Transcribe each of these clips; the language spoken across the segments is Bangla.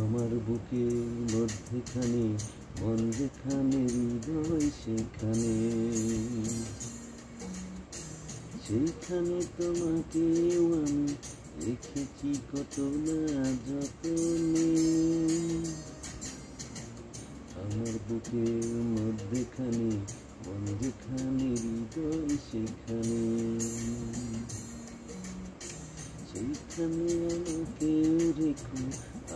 আমার বুকের মধ্যেখানে মন যেখানে হৃদয় সেখানে, সেইখানে তোমাকেও আমি রেখেছি কত না যতনে। আমার বুকের মধ্যেখানে মন যেখানে হৃদয় সেখানে, সেইখানে আমাকে রেখো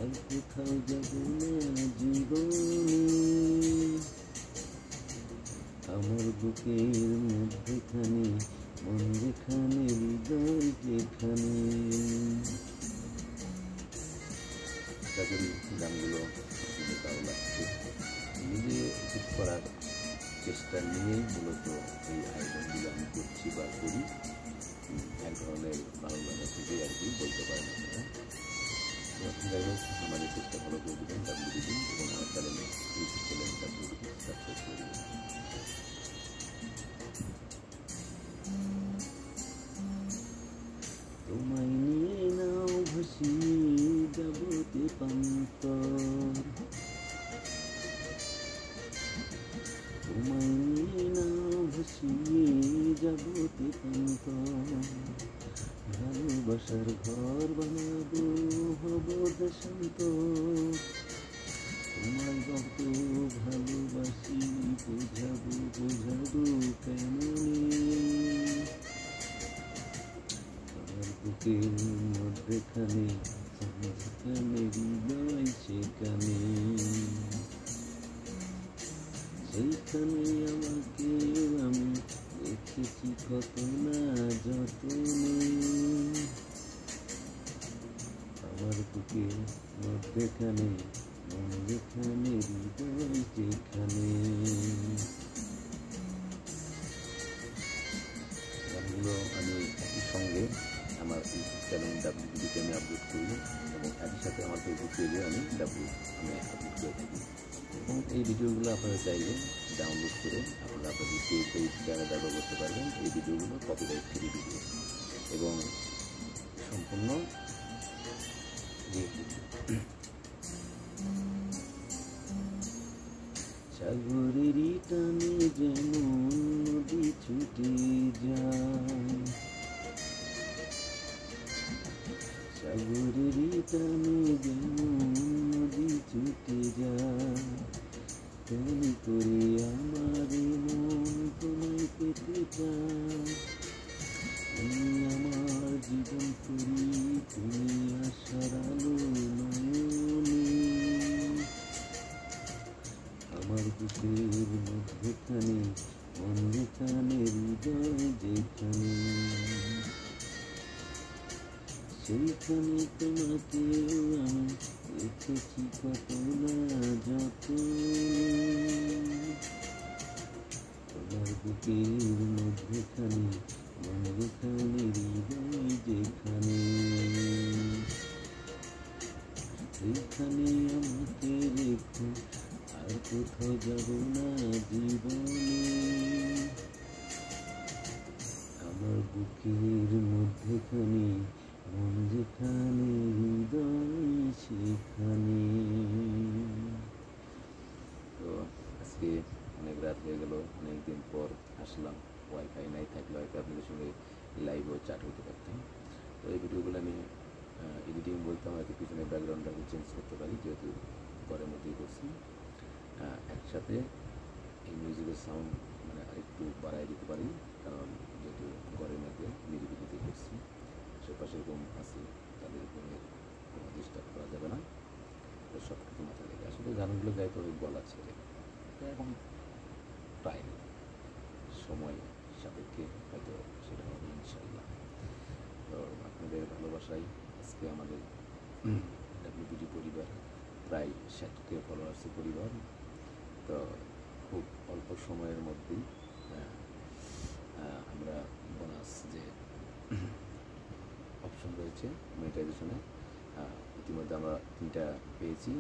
আর কোথাও যাব না জীবনে। আমার বুকের মধ্যেখানে মন যেখানে হৃদয় যেখানে। আশা করি গানগুলো আপনাদের ভালো লাগছে। নিজে কিছু করার চেষ্টা নিয়েই মূলত এই আয়োজনগুলো আমি করছি বা করি। এক ধরনের ভালো লাগা থেকে আর কি বলতে পারেন আপনারা। যাই হোক, আমাদের চেষ্টা ফলো করে দেবেন WBD এবং আমার চ্যানেলে ইউটিউব চ্যানেল WBD সাবস্ক্রাইব করে দেবেন। তোমায় নিয়ে নাও ভাসিয়ে যাবতে পান্তর, তোমায় নিয়ে নাও ভাসিয়ে যাবতে পান্তর। ভালোবাসার ঘর বানাবো হব দেশান্তর, তোমায় কত ভালোবাসি বোঝাবো বোঝাবো কেমনে। আমার বুকের মধ্যেখানে যেখানে হৃদয় সেখানে, সেইখানে আমাকে আমি রেখেছি কত না যতনে। আমার বুকের মধ্যেখানে মন যেখানে হৃদয় যেখানে। গানগুলো আমি একই সঙ্গে আমার ইউটিউব চ্যানেল WBDতে আমি আপলোড করি এবং একই সাথে আমার ফেসবুক পেজে আমি আপলোড করে থাকি। এবং এই ভিডিওগুলো আপনারা চাইলে ডাউনলোড করে আপনারা আপনাদের পেজ চ্যানেল ব্যবহার করতে পারবেন। এই ভিডিওগুলো কপিরাইট ফ্রি ভিডিও এবং সম্পূর্ণ সাগরেরই টানে যেমন নদী ছুটে যায়, সাগরেরই টানে যেমন নদী ছুটে যায়, তেমনি করে আমার মন তোমায় পেতে চায়। তুমি আমার জীবন করি, তুমি আশার আলো নয়নে। আমার বুকের মধ্যেখানে মন যেখানে হৃদয় যেখানে, সেইখানে তোমাকেও আমি রেখেছি কত না যতনে। আমার বুকের মধ্যেখানে মন যেখানে হৃদয় যেখানে, সেইখানে আমাকে রেখো আর কোথাও যাব না জীবনে। আমার বুকের মধ্যেখানে মন যেখানে হৃদয় সেখানে। তো আজকে অনেক রাত হয়ে গেল, অনেকদিন পর আসলাম। ওয়াইফাই নাই থাকলে হয়তো আপনাদের সঙ্গে লাইভও চ্যাট হতে পারতাম। তো এই ভিডিওগুলো আমি এডিটিং বলতাম, হয়তো পিছনে ব্যাকগ্রাউন্ডটা আমি চেঞ্জ করতে পারি, যেহেতু ঘরের মধ্যেই করছি। একসাথে এই মিউজিকের সাউন্ড মানে আরেকটু বাড়াই দিতে পারি, কারণ যেহেতু ঘরের মধ্যে নিরিবিলিতে করছি, আশেপাশে এরকম আছে, তাদের কোনো ডিস্টার্ব করা যাবে না। তো সব কিছু মাথায় রেখে আসলে গানগুলো গাইতে হবে গলা ছেড়ে, এখন টাইম সময় সাপেক্ষে হয়তো সেটা হবে ইনশাল্লাহ। তো আপনাদের ভালোবাসায় আজকে আমাদের WBD পরিবার প্রায় 60K ফলোয়ার্সের পরিবার। তো খুব অল্প সময়ের মধ্যেই আমরা বোনাস যে অপশন রয়েছে মনিটাইজেশনে, ইতিমধ্যে আমরা 3টা পেয়েছি।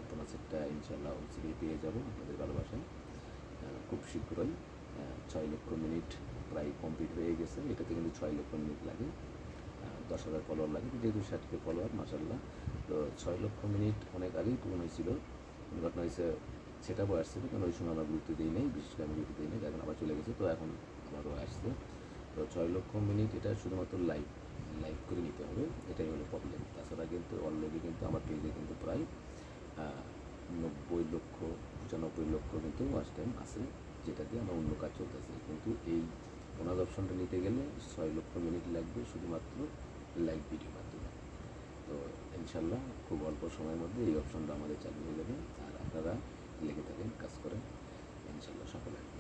বোনাসেরটা ইনশাল্লাহ অবশ্যই পেয়ে যাব আপনাদের ভালোবাসায় খুব শীঘ্রই। 6 লক্ষ মিনিট প্রায় কমপ্লিট হয়ে গেছে, এটাতে কিন্তু 6 লক্ষ মিনিট লাগে। 10,000 ফলোয়ার লাগে, তো যেহেতু 60K ফলোয়ার মাসাল্লাহ। তো 6 লক্ষ মিনিট অনেক আগেই পূরণ হয়েছিল। ঘটনা হয়েছে সেটা বয়ে আসছিল, কারণ ওই সময় আমরা গুরুত্ব দিই নেই, বিশেষ করে আমি গুরুত্ব দিই নেই, এখন আবার চলে গেছে, তো এখন আবারও আসছে। তো 6 লক্ষ মিনিট এটা শুধুমাত্র লাইভ লাইভ করে নিতে হবে, এটাই হলো প্রবলেম। তাছাড়া কিন্তু অলরেডি কিন্তু আমার পেজে কিন্তু প্রায় 90 লক্ষ 95 লক্ষ কিন্তু ওয়াচ টাইম আছে, যেটা দিয়ে আমার অন্য কাজ চলতেছে। কিন্তু এই বোনাস অপশনটা নিতে গেলে 6 লক্ষ মিনিট লাগবে শুধুমাত্র লাইভ ভিডিও মাধ্যমে। তো ইনশাল্লাহ খুব অল্প সময়ের মধ্যে এই অপশনটা আমাদের চালু হয়ে যাবে। আর আপনারা লেগে থাকেন, কাজ করেন, ইনশাল্লাহ সফল হবে।